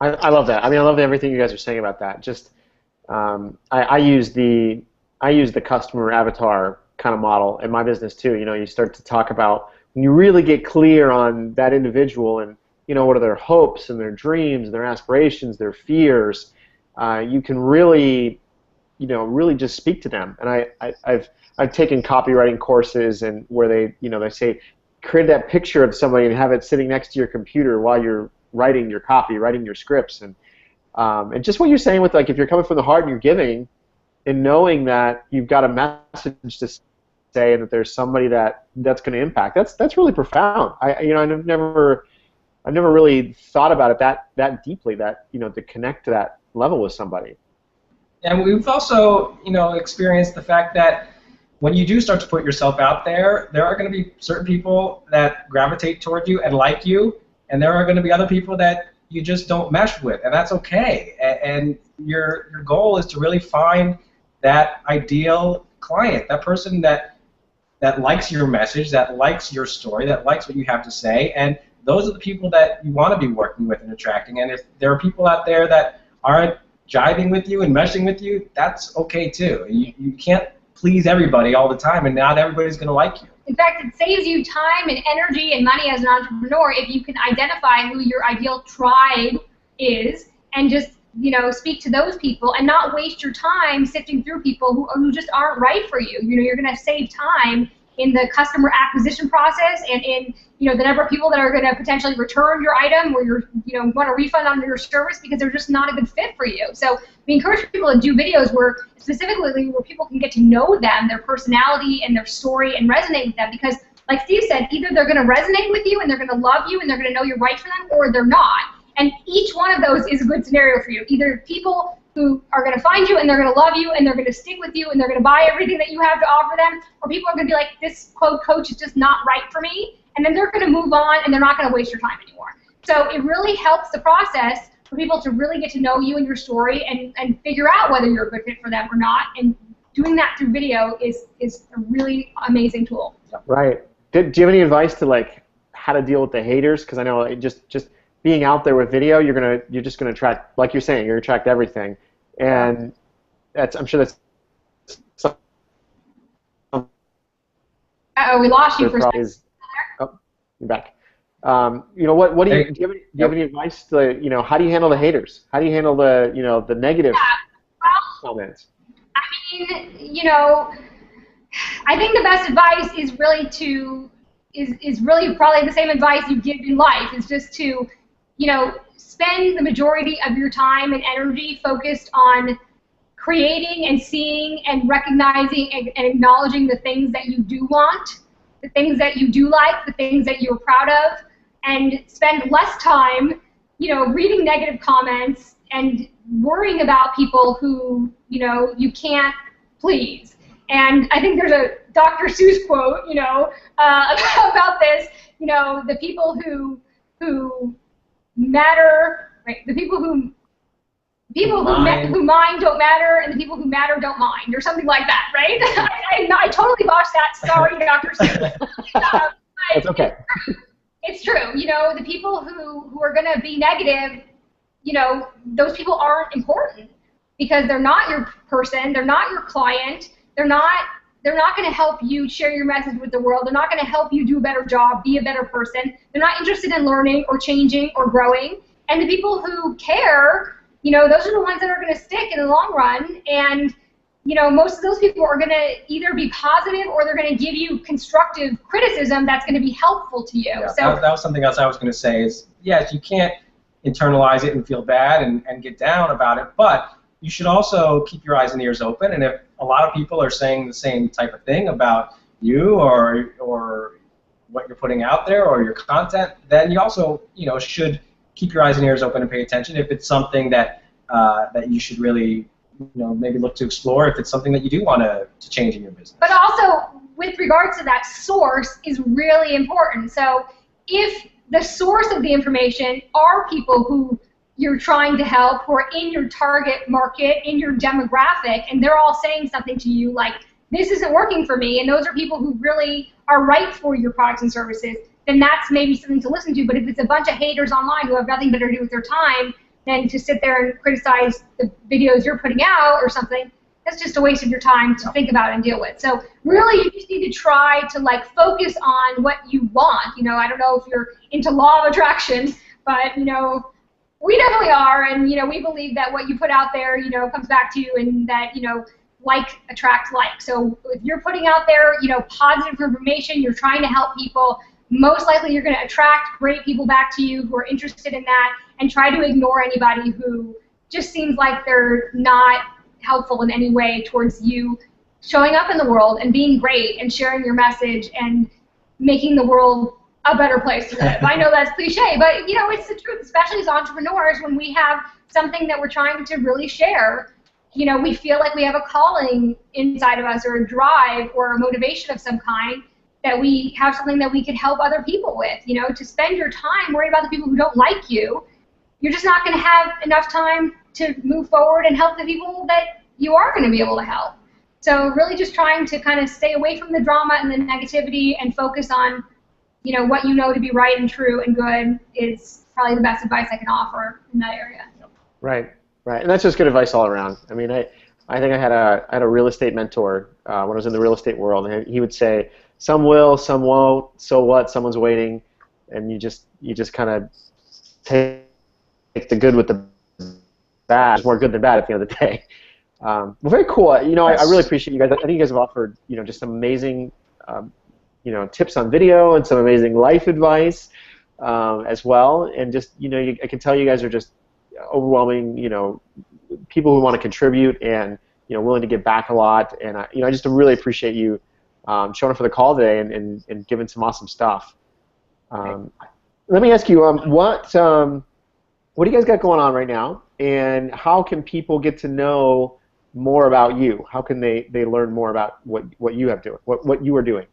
I love that. I mean, I love everything you guys are saying about that. Just I use the customer avatar kind of model in my business too. You start to talk about when you really get clear on that individual and what are their hopes and their dreams and their aspirations, their fears. You can really really just speak to them. And I've taken copywriting courses and where they say create that picture of somebody and have it sitting next to your computer while you're writing your copy, writing your scripts, and just what you're saying with, like, if you're coming from the heart and you're giving, and knowing that you've got a message to say and that there's somebody that's going to impact. That's really profound. I've never really thought about it that deeply. That to connect to that level with somebody. And we've also experienced the fact that when you do start to put yourself out there, there are going to be certain people that gravitate toward you and like you, and there are going to be other people that you just don't mesh with, and that's okay. And your goal is to really find that ideal client, that person that likes your message, that likes your story, that likes what you have to say, and those are the people that you want to be working with and attracting. And if there are people out there that aren't jiving with you and meshing with you, that's okay too. You can't please everybody all the time, and not everybody's going to like you. In fact, it saves you time and energy and money as an entrepreneur if you can identify who your ideal tribe is and just speak to those people and not waste your time sifting through people who just aren't right for you. You're going to save time in the customer acquisition process and in the number of people that are going to potentially return your item or want a refund on your service because they're just not a good fit for you. So we encourage people to do videos where people can get to know them, their personality and their story, and resonate with them, because like Steve said, either they're going to resonate with you and they're going to love you and they're going to know you're right for them, or they're not. And each one of those is a good scenario for you. Either people who are going to find you and they're going to love you and they're going to stick with you and they're going to buy everything that you have to offer them, or people are going to be like, this quote coach is just not right for me, and then they're going to move on and they're not going to waste your time anymore. So it really helps the process for people to really get to know you and your story and figure out whether you're a good fit for them or not. And doing that through video is a really amazing tool. Right. Do you have any advice to like how to deal with the haters? Because I know it just being out there with video, you're just gonna attract, like you're saying, you're gonna attract everything, and I'm sure that's. Uh-oh, we lost you for a second. Oh, you're back. You know what? Do you have any advice to, you know, how do you handle the haters? How do you handle the, you know, the negative comments? I mean, you know, I think the best advice is really is really probably the same advice you give in life. Is just to, you know, spend the majority of your time and energy focused on creating and seeing and recognizing and acknowledging the things that you do want, the things that you do like, the things that you're proud of, and spend less time, you know, reading negative comments and worrying about people who, you know, you can't please. And I think there's a Dr. Seuss quote, you know, about this, you know, the people who matter, right, the people who mind don't matter, and the people who matter don't mind, or something like that, right? I totally botched that. Sorry, Dr. Seuss. It's okay. It's true. You know, the people who are going to be negative, you know, those people aren't important because they're not your person, they're not your client, they're not going to help you share your message with the world. They're not going to help you do a better job, be a better person. They're not interested in learning or changing or growing. And the people who care, you know, those are the ones that are going to stick in the long run. And, you know, most of those people are going to either be positive or they're going to give you constructive criticism that's going to be helpful to you. Yeah, so that was something else I was going to say is, yes, you can't internalize it and feel bad and get down about it, but you should also keep your eyes and ears open. And if a lot of people are saying the same type of thing about you or what you're putting out there or your content, then you also, you know, should keep your eyes and ears open and pay attention if it's something that that you should really, you know, maybe look to explore if it's something that you do want to change in your business. But also, with regards to that, source is really important. So if the source of the information are people who you're trying to help, who are in your target market, in your demographic, and they're all saying something to you like, this isn't working for me, and those are people who really are right for your products and services, then that's maybe something to listen to. But if it's a bunch of haters online who have nothing better to do with their time than to sit there and criticize the videos you're putting out or something, that's just a waste of your time to think about and deal with. So really, you just need to try to like focus on what you want. You know, I don't know if you're into law of attraction, but you know, we definitely are, and you know, we believe that what you put out there, you know, comes back to you, and that, you know, like attracts like. So if you're putting out there, you know, positive information, you're trying to help people, most likely you're going to attract great people back to you who are interested in that, and try to ignore anybody who just seems like they're not helpful in any way towards you showing up in the world and being great and sharing your message and making the world a better place to live. I know that's cliche, but you know, it's the truth, especially as entrepreneurs. When we have something that we're trying to really share, you know, we feel like we have a calling inside of us, or a drive, or a motivation of some kind, that we have something that we could help other people with. You know, to spend your time worried about the people who don't like you, you're just not going to have enough time to move forward and help the people that you are going to be able to help. So really just trying to kind of stay away from the drama and the negativity and focus on, you know, what you know to be right and true and good is probably the best advice I can offer in that area. Right, right, and that's just good advice all around. I mean, I think I had a real estate mentor when I was in the real estate world, and he would say, some will, some won't, so what, someone's waiting, and you just kind of take the good with the bad. It's more good than bad at the end of the day. Well, very cool. You know, I really appreciate you guys. I think you guys have offered, you know, just some amazing you know, tips on video and some amazing life advice as well. And just, you know, I can tell you guys are just overwhelming, you know, people who want to contribute and, you know, willing to give back a lot. And, you know, I just really appreciate you showing up for the call today and giving some awesome stuff. Let me ask you, what do you guys got going on right now? And how can people get to know more about you? How can they learn more about what you have doing, what you are doing?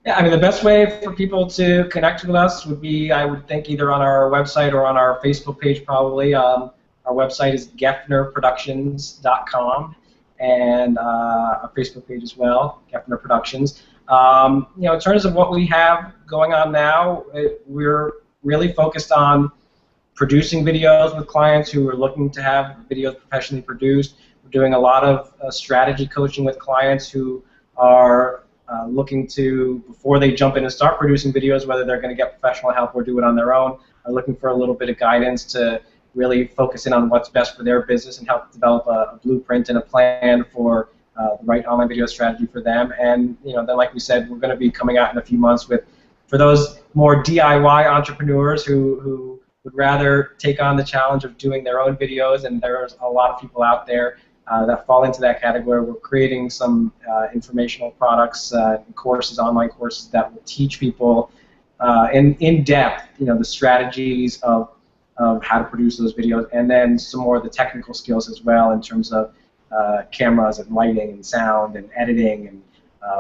Yeah, I mean, the best way for people to connect with us would be, I would think, either on our website or on our Facebook page, probably. Our website is geffnerproductions.com, and our Facebook page as well, Geffner Productions. In terms of what we have going on now, we're really focused on producing videos with clients who are looking to have videos professionally produced. We're doing a lot of strategy coaching with clients who are looking to, before they jump in and start producing videos, whether they're going to get professional help or do it on their own, are looking for a little bit of guidance to really focus in on what's best for their business and help develop a blueprint and a plan for the right online video strategy for them. And then, like we said, we're going to be coming out in a few months with, for those more DIY entrepreneurs who would rather take on the challenge of doing their own videos, and there's a lot of people out there that fall into that category. We're creating some informational products, courses, online courses that will teach people in depth, the strategies of how to produce those videos, and then some more of the technical skills as well in terms of cameras and lighting and sound and editing and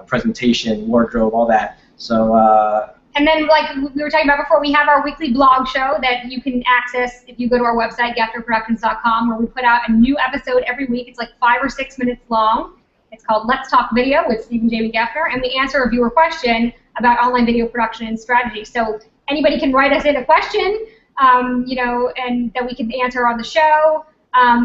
presentation, wardrobe, all that. So. And then, like we were talking about before, we have our weekly blog show that you can access if you go to our website, geffnerproductions.com, where we put out a new episode every week. It's like 5 or 6 minutes long. It's called Let's Talk Video with Steve and Jaime Geffner, and we answer a viewer question about online video production and strategy. So anybody can write us in a question, and that we can answer on the show,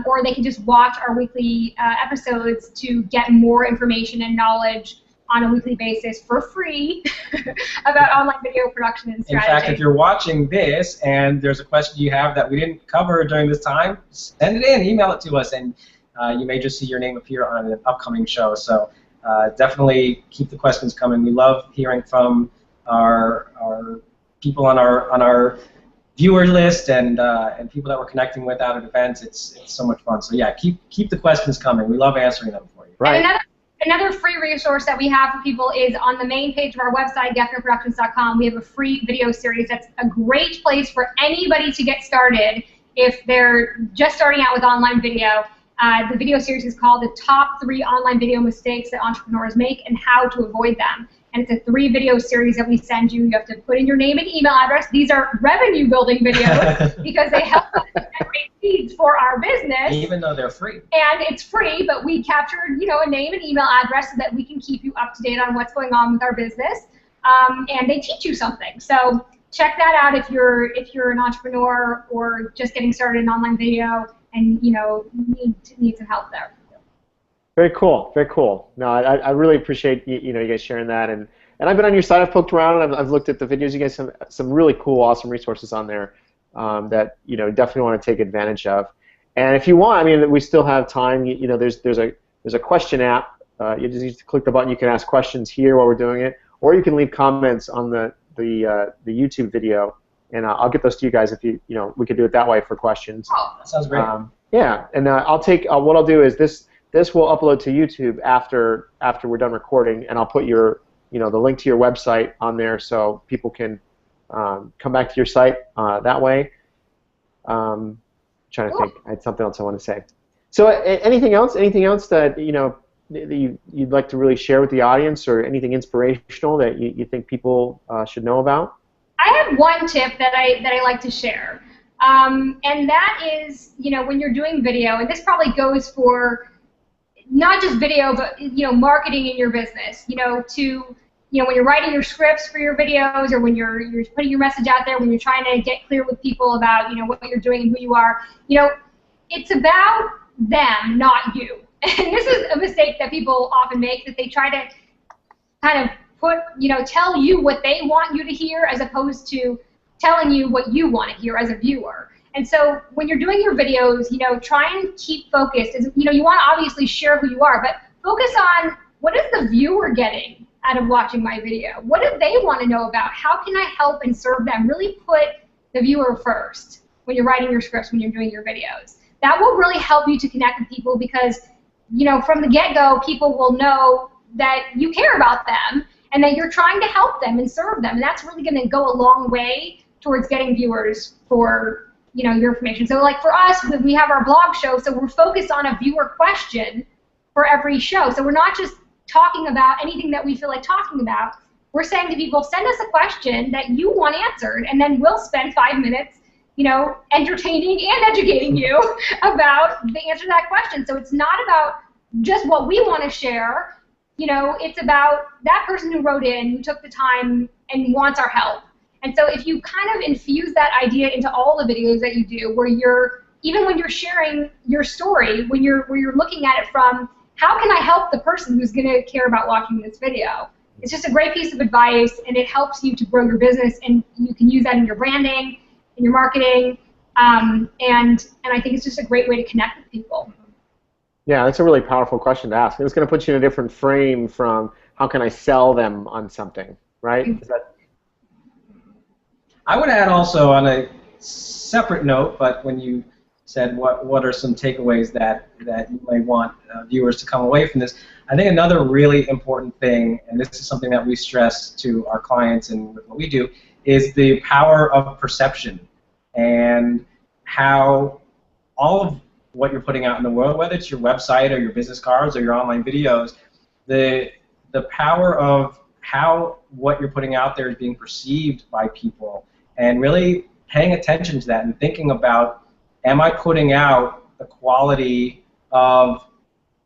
or they can just watch our weekly episodes to get more information and knowledge on a weekly basis for free about online video production and strategy. In fact, if you're watching this and there's a question you have that we didn't cover during this time, send it in, email it to us, and you may just see your name appear on an upcoming show. So definitely keep the questions coming. We love hearing from our people on our viewer list and people that we're connecting with out at events. It's so much fun. So yeah, keep the questions coming. We love answering them for you. Right. Another free resource that we have for people is on the main page of our website, geffnerproductions.com. We have a free video series that's a great place for anybody to get started if they're just starting out with online video. The video series is called The Top 3 Online Video Mistakes That Entrepreneurs Make and How to Avoid Them. And it's a 3-video series that we send you. You have to put in your name and email address. These are revenue-building videos because they help us generate leads for our business. Even though they're free. And it's free, but we captured, a name and email address so that we can keep you up to date on what's going on with our business. And they teach you something. So check that out if you're an entrepreneur or just getting started in online video and need some help there. Very cool, very cool. No, I really appreciate you guys sharing that, and I've been on your site. I've poked around and I've looked at the videos. You guys have some really cool, awesome resources on there that definitely want to take advantage of. And if you want, we still have time. There's a question app. You just need to click the button. You can ask questions here while we're doing it, or you can leave comments on the YouTube video, and I'll get those to you guys if we could do it that way for questions. Oh, that sounds great. Yeah, and I'll take what I'll do is this will upload to YouTube after we're done recording, and I'll put the link to your website on there so people can come back to your site that way. Trying to think, I had something else I want to say. So anything else that that you'd like to really share with the audience, or anything inspirational that you think people should know about? I have one tip that I like to share, and that is when you're doing video, and this probably goes for not just video, but marketing in your business. When you're writing your scripts for your videos, or when you're putting your message out there, when you're trying to get clear with people about what you're doing and who you are, it's about them, not you. And this is a mistake that people often make, that they try to kind of tell you what they want you to hear as opposed to telling you what you want to hear as a viewer. And so when you're doing your videos, try and keep focused. You want to obviously share who you are, but focus on what is the viewer getting out of watching my video? What do they want to know about? How can I help and serve them? Really put the viewer first when you're writing your scripts, when you're doing your videos. That will really help you to connect with people because, from the get-go, people will know that you care about them and that you're trying to help them and serve them. And that's really going to go a long way towards getting viewers for your information. So like for us, we have our blog show, so we're focused on a viewer question for every show. So we're not just talking about anything that we feel like talking about. we're saying to people, send us a question that you want answered, and then we'll spend 5 minutes, you know, entertaining and educating you about the answer to that question. So it's not about just what we want to share. You know, it's about that person who wrote in, who took the time and wants our help. And so if you kind of infuse that idea into all the videos that you do, where you're, even when you're sharing your story, where you're looking at it from, how can I help the person who's going to care about watching this video? It's just a great piece of advice, and it helps you to grow your business, and you can use that in your branding, in your marketing, and I think it's just a great way to connect with people. Yeah, that's a really powerful question to ask. It's going to put you in a different frame from how can I sell them on something, right? Is that... I would add also on a separate note, but when you said what are some takeaways that you may want viewers to come away from this, I think another really important thing, and this is something that we stress to our clients and with what we do, is the power of perception, and how all of what you're putting out in the world, whether it's your website or your business cards or your online videos, the power of how what you're putting out there is being perceived by people, and really paying attention to that and thinking about, am I putting out the quality of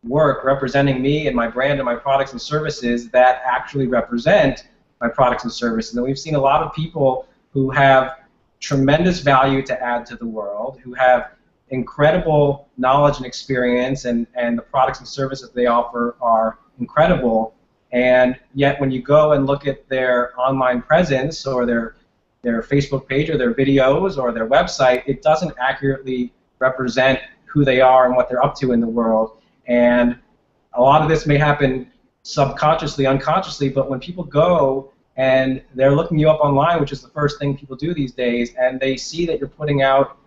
work representing me and my brand and my products and services that actually represent my products and services. And we've seen a lot of people who have tremendous value to add to the world, who have incredible knowledge and experience, and the products and services they offer are incredible, and yet when you go and look at their online presence or their Facebook page or their videos or their website, it doesn't accurately represent who they are and what they're up to in the world. And a lot of this may happen subconsciously, unconsciously, but when people go and they're looking you up online, which is the first thing people do these days, and they see that you're putting out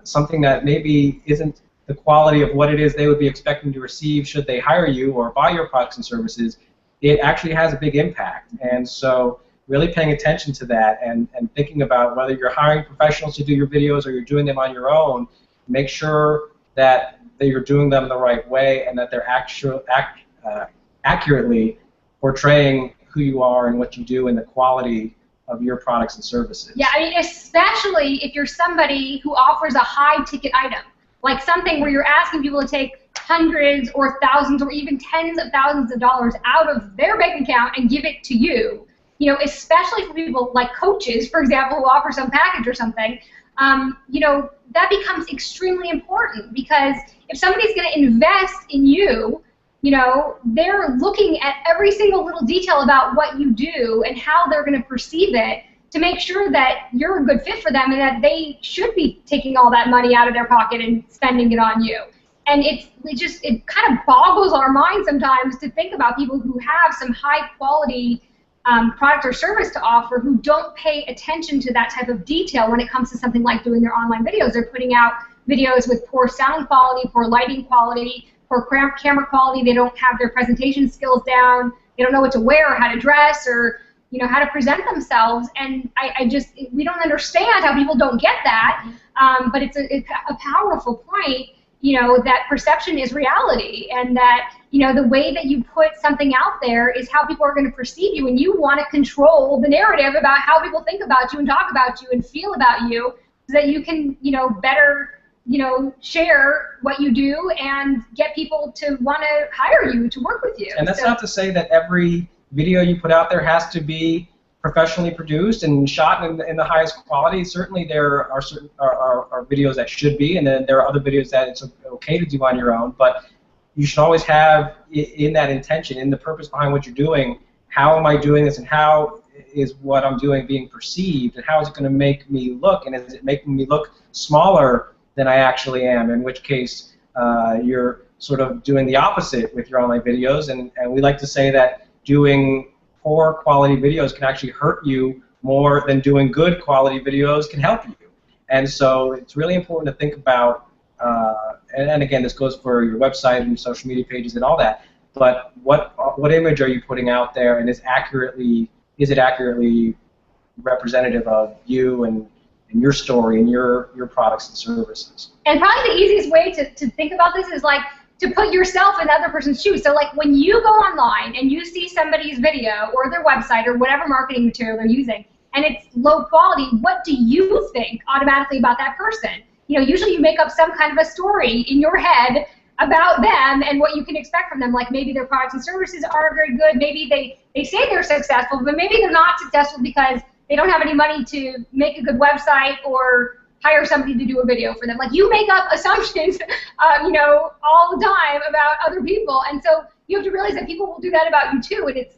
something that maybe isn't the quality of what it is they would be expecting to receive should they hire you or buy your products and services, it actually has a big impact. And so really paying attention to that, and thinking about whether you're hiring professionals to do your videos or you're doing them on your own, make sure that you're doing them the right way and that they're accurately portraying who you are and what you do and the quality of your products and services. Yeah, I mean, especially if you're somebody who offers a high-ticket item, like something where you're asking people to take hundreds or thousands or even tens of thousands of dollars out of their bank account and give it to you. You know, especially for people like coaches, for example, who offer some package or something, you know, that becomes extremely important, because if somebody's going to invest in you, you know, they're looking at every single little detail about what you do and how they're going to perceive it to make sure that you're a good fit for them and that they should be taking all that money out of their pocket and spending it on you. And it kind of boggles our mind sometimes to think about people who have some high quality product or service to offer who don't pay attention to that type of detail when it comes to something like doing their online videos. They're putting out videos with poor sound quality, poor lighting quality, poor camera quality. They don't have their presentation skills down. They don't know what to wear or how to dress or, you know, how to present themselves. And we don't understand how people don't get that. But it's a powerful point, you know, that perception is reality, and that, you know, the way that you put something out there is how people are going to perceive you, and you want to control the narrative about how people think about you and talk about you and feel about you, so that you can, you know, better, you know, share what you do and get people to want to hire you to work with you. And that's not to say that every video you put out there has to be professionally produced and shot in the highest quality. Certainly there are certain are videos that should be, and then there are other videos that it's okay to do on your own, but you should always have in that intention, in the purpose behind what you're doing, how am I doing this, and how is what I'm doing being perceived, and how is it going to make me look, and is it making me look smaller than I actually am, in which case you're sort of doing the opposite with your online videos. And we like to say that doing poor quality videos can actually hurt you more than doing good quality videos can help you. And so it's really important to think about, and again, this goes for your website and social media pages and all that, but what image are you putting out there, and is it accurately representative of you and your story and your products and services? And probably the easiest way to think about this is like to put yourself in the other person's shoes. So like when you go online and you see somebody's video or their website or whatever marketing material they're using, and it's low quality, what do you think automatically about that person? You know, usually you make up some kind of a story in your head about them and what you can expect from them. Like maybe their products and services aren't very good. Maybe they say they're successful, but maybe they're not successful because they don't have any money to make a good website or hire somebody to do a video for them. Like you make up assumptions, you know, all the time about other people, and so you have to realize that people will do that about you too. And it's,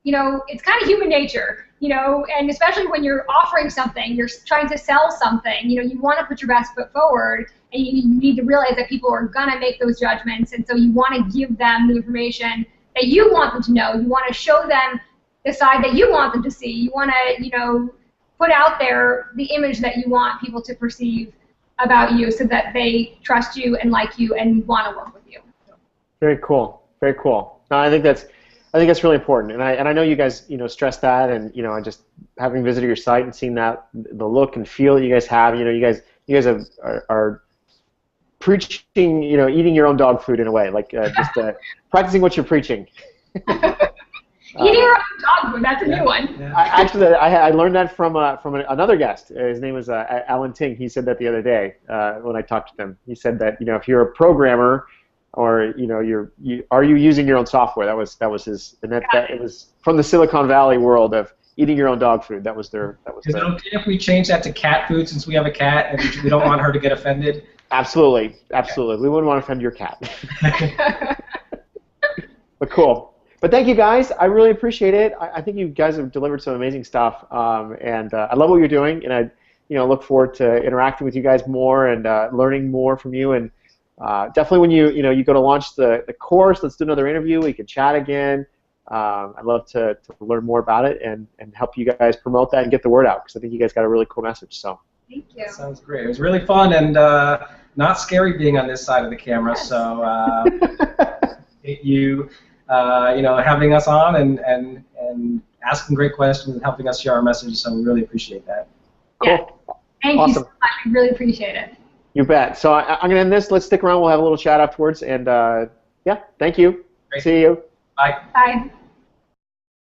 you know, it's kind of human nature, you know, and especially when you're offering something, you're trying to sell something, you know, you want to put your best foot forward, and you need to realize that people are gonna make those judgments, and so you want to give them the information that you want them to know. You want to show them the side that you want them to see. You want to, you know, put out there the image that you want people to perceive about you so that they trust you and like you and want to work with you. Very cool. Very cool. No, I think that's really important, and I know you guys, you know, stress that, and you know, I just having visited your site and seen that the look and feel that you guys have, you know, you guys are preaching, you know, eating your own dog food in a way, like just practicing what you're preaching. Eating your own dog food, that's a new one. Yeah. I learned that from another guest. His name was Alan Ting. He said that the other day when I talked to him. He said that, you know, if you're a programmer, or you know, are you using your own software? That was his, and that it was from the Silicon Valley world of eating your own dog food. That was their. Is it okay if we change that to cat food, since we have a cat and we don't want her to get offended? Absolutely, absolutely. Okay. We wouldn't want to offend your cat. But cool. But thank you guys. I really appreciate it. I think you guys have delivered some amazing stuff, and I love what you're doing. And I, you know, look forward to interacting with you guys more and learning more from you. And definitely when you go to launch the course, let's do another interview. We can chat again. I'd love to learn more about it and help you guys promote that and get the word out, because I think you guys got a really cool message. So. Thank you. That sounds great. It was really fun and not scary being on this side of the camera. Yes. So you know, having us on and asking great questions and helping us share our message. So we really appreciate that. Cool. Yeah. Thank you so much. I really appreciate it. You bet. So I'm going to end this. Let's stick around. We'll have a little chat afterwards. And yeah, thank you. Great. See you. Bye. Bye.